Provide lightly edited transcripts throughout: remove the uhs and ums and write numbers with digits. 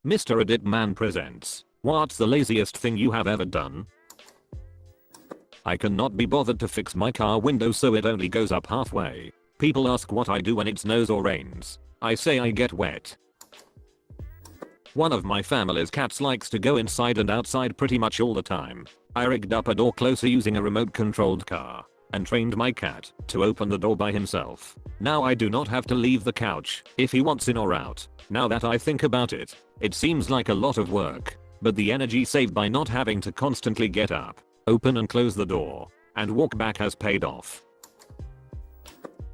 Mr. Edit Man presents, what's the laziest thing you have ever done? I cannot be bothered to fix my car window so it only goes up halfway. People ask what I do when it snows or rains. I say I get wet. One of my family's cats likes to go inside and outside pretty much all the time. I rigged up a door closer using a remote controlled car and trained my cat to open the door by himself. Now I do not have to leave the couch if he wants in or out. Now that I think about it, it seems like a lot of work, but the energy saved by not having to constantly get up, open and close the door, and walk back has paid off.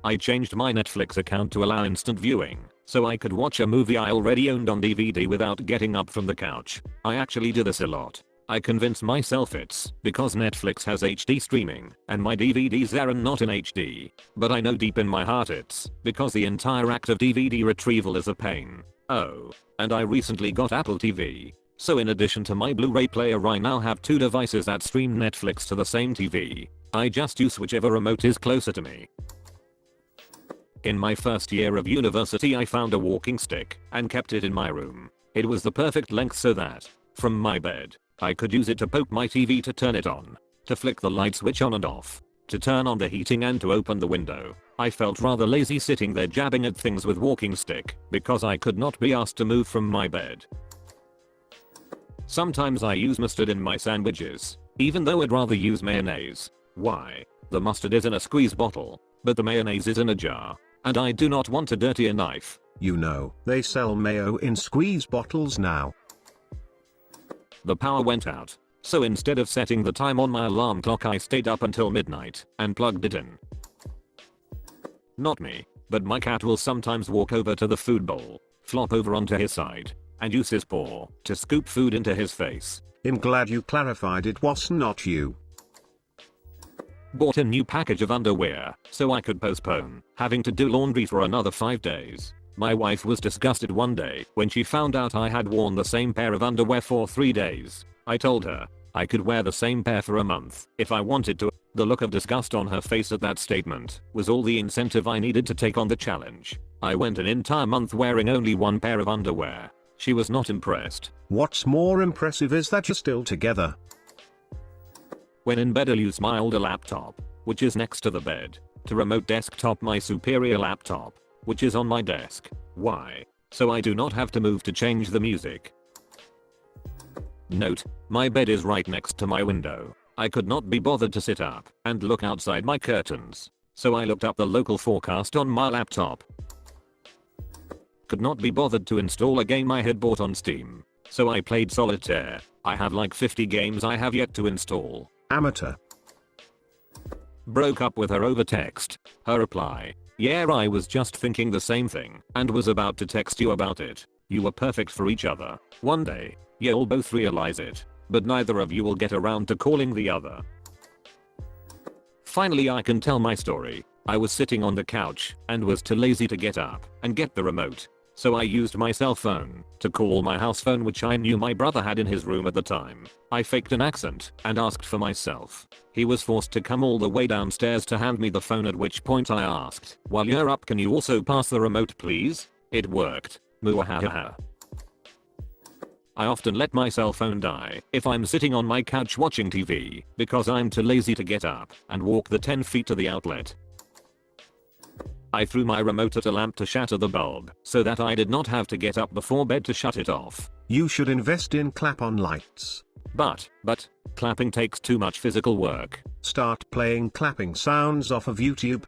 I changed my Netflix account to allow instant viewing, so I could watch a movie I already owned on DVD without getting up from the couch. I actually do this a lot. I convince myself it's because Netflix has HD streaming and my DVDs are not in HD, but I know deep in my heart it's because the entire act of DVD retrieval is a pain. Oh, and I recently got Apple TV, so in addition to my Blu-ray player I now have 2 devices that stream Netflix to the same TV. I just use whichever remote is closer to me. In my first year of university I found a walking stick and kept it in my room. It was the perfect length so that, from my bed, I could use it to poke my TV to turn it on, to flick the light switch on and off, to turn on the heating and to open the window. I felt rather lazy sitting there jabbing at things with walking stick because I could not be asked to move from my bed. Sometimes I use mustard in my sandwiches, even though I'd rather use mayonnaise. Why? The mustard is in a squeeze bottle, but the mayonnaise is in a jar, and I do not want to dirty a knife. You know, they sell mayo in squeeze bottles now. The power went out, so instead of setting the time on my alarm clock I stayed up until midnight and plugged it in. Not me, but my cat will sometimes walk over to the food bowl, flop over onto his side, and use his paw to scoop food into his face. I'm glad you clarified it was not you. Bought a new package of underwear so I could postpone having to do laundry for another 5 days. My wife was disgusted one day when she found out I had worn the same pair of underwear for 3 days. I told her I could wear the same pair for a month if I wanted to. The look of disgust on her face at that statement was all the incentive I needed to take on the challenge. I went an entire month wearing only one pair of underwear. She was not impressed. What's more impressive is that you're still together. When in bed I'll use my older laptop, which is next to the bed, to remote desktop my superior laptop, which is on my desk. Why? So I do not have to move to change the music. Note, my bed is right next to my window. I could not be bothered to sit up and look outside my curtains, so I looked up the local forecast on my laptop. Could not be bothered to install a game I had bought on Steam, so I played solitaire. I have like 50 games I have yet to install. Amateur. Broke up with her over text. Her reply: yeah, I was just thinking the same thing and was about to text you about it. You were perfect for each other. One day, you'll both realize it, but neither of you will get around to calling the other. Finally I can tell my story. I was sitting on the couch and was too lazy to get up and get the remote. So I used my cell phone to call my house phone, which I knew my brother had in his room at the time. I faked an accent and asked for myself. He was forced to come all the way downstairs to hand me the phone, at which point I asked, while you're up, can you also pass the remote please? It worked. Muahaha. I often let my cell phone die if I'm sitting on my couch watching TV because I'm too lazy to get up and walk the 10 feet to the outlet. I threw my remote at a lamp to shatter the bulb so that I did not have to get up before bed to shut it off. You should invest in clap-on lights. But, clapping takes too much physical work. Start playing clapping sounds off of YouTube.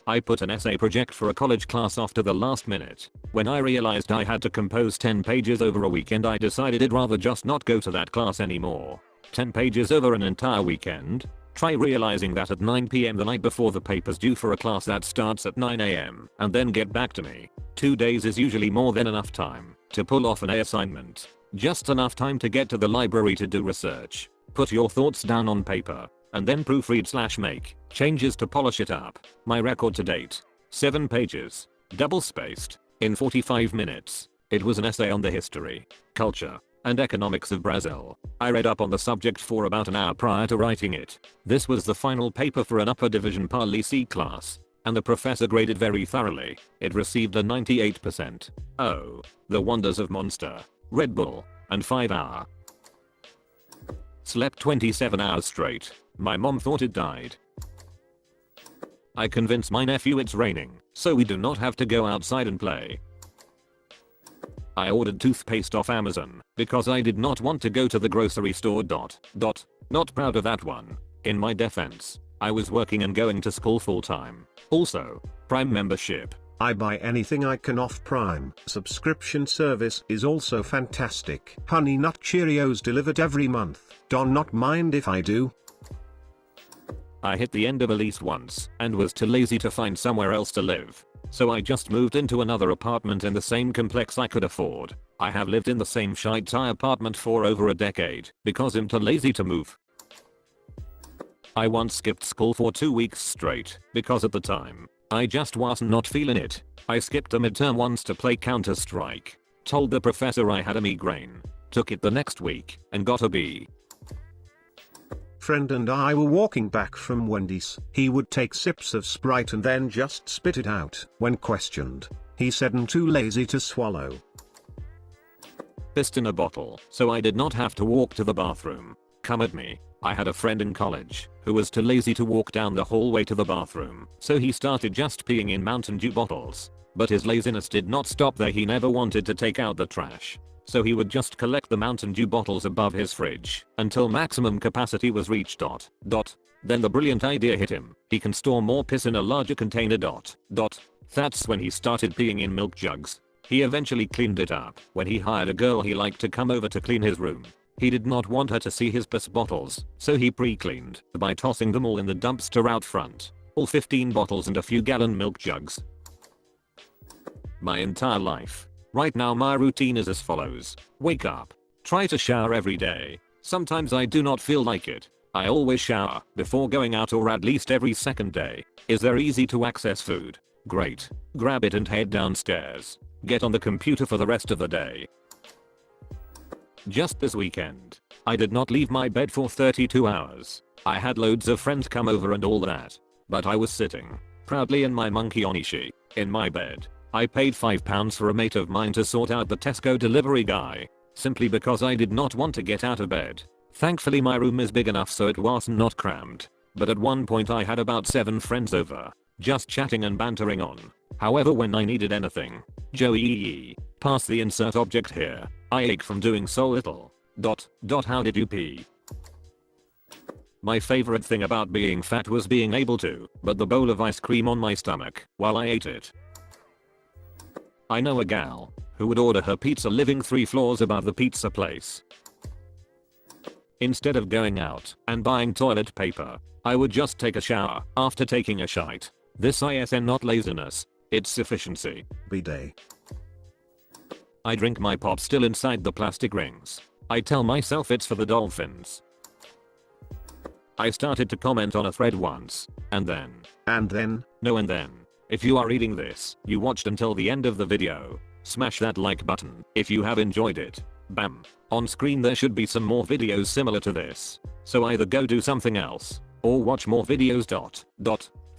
I put an essay project for a college class after the last minute. When I realized I had to compose 10 pages over a weekend, I decided I'd rather just not go to that class anymore. 10 pages over an entire weekend? Try realizing that at 9 PM the night before the paper's due for a class that starts at 9 AM and then get back to me. 2 days is usually more than enough time to pull off an A assignment. Just enough time to get to the library to do research, put your thoughts down on paper, and then proofread/make changes to polish it up. My record to date: 7 pages, double spaced, in 45 minutes. It was an essay on the history, culture, and economics of Brazil. I read up on the subject for about an hour prior to writing it. This was the final paper for an upper division Pali C class, and the professor graded very thoroughly. It received a 98%. Oh, the wonders of Monster, Red Bull, and 5 hour. Slept 27 hours straight. My mom thought it died. I convinced my nephew it's raining, so we do not have to go outside and play. I ordered toothpaste off Amazon because I did not want to go to the grocery store. Not proud of that one. In my defense, I was working and going to school full time. Also, Prime membership. I buy anything I can off Prime. Subscription service is also fantastic. Honey Nut Cheerios delivered every month. Do not mind if I do. I hit the end of a lease once and was too lazy to find somewhere else to live. So I just moved into another apartment in the same complex I could afford. I have lived in the same shite-tie apartment for over a decade because I'm too lazy to move. I once skipped school for 2 weeks straight because at the time, I just was not feeling it. I skipped a midterm once to play Counter-Strike. Told the professor I had a migraine. Took it the next week and got a B. Friend and I were walking back from Wendy's. He would take sips of Sprite and then just spit it out. When questioned, he said I'm too lazy to swallow. Pissed in a bottle, so I did not have to walk to the bathroom. Come at me. I had a friend in college who was too lazy to walk down the hallway to the bathroom, so he started just peeing in Mountain Dew bottles. But his laziness did not stop there. He never wanted to take out the trash. So he would just collect the Mountain Dew bottles above his fridge until maximum capacity was reached. Then the brilliant idea hit him. He can store more piss in a larger container. That's when he started peeing in milk jugs. He eventually cleaned it up when he hired a girl he liked to come over to clean his room. He did not want her to see his piss bottles, so he pre-cleaned by tossing them all in the dumpster out front. All 15 bottles and a few gallon milk jugs. My entire life. Right now my routine is as follows. Wake up. Try to shower every day. Sometimes I do not feel like it. I always shower before going out or at least every second day. Is there easy to access food? Great. Grab it and head downstairs. Get on the computer for the rest of the day. Just this weekend, I did not leave my bed for 32 hours. I had loads of friends come over and all that. But I was sitting proudly in my monkey onishi in my bed. I paid £5 for a mate of mine to sort out the Tesco delivery guy, simply because I did not want to get out of bed. Thankfully my room is big enough so it was not crammed. But at one point I had about 7 friends over, just chatting and bantering on. However, when I needed anything, Joey, pass the insert object here. I ache from doing so little. How did you pee? My favorite thing about being fat was being able to put the bowl of ice cream on my stomach while I ate it. I know a gal who would order her pizza living 3 floors above the pizza place. Instead of going out and buying toilet paper, I would just take a shower after taking a shite. This is not laziness, it's sufficiency. Bidet. I drink my pop still inside the plastic rings. I tell myself it's for the dolphins. I started to comment on a thread once, and then. No, and then. If you are reading this, you watched until the end of the video. Smash that like button if you have enjoyed it. Bam. On screen there should be some more videos similar to this. So either go do something else, or watch more videos.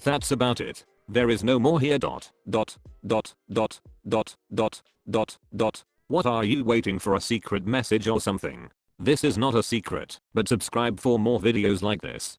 That's about it. There is no more here. What are you waiting for, a secret message or something? This is not a secret, but subscribe for more videos like this.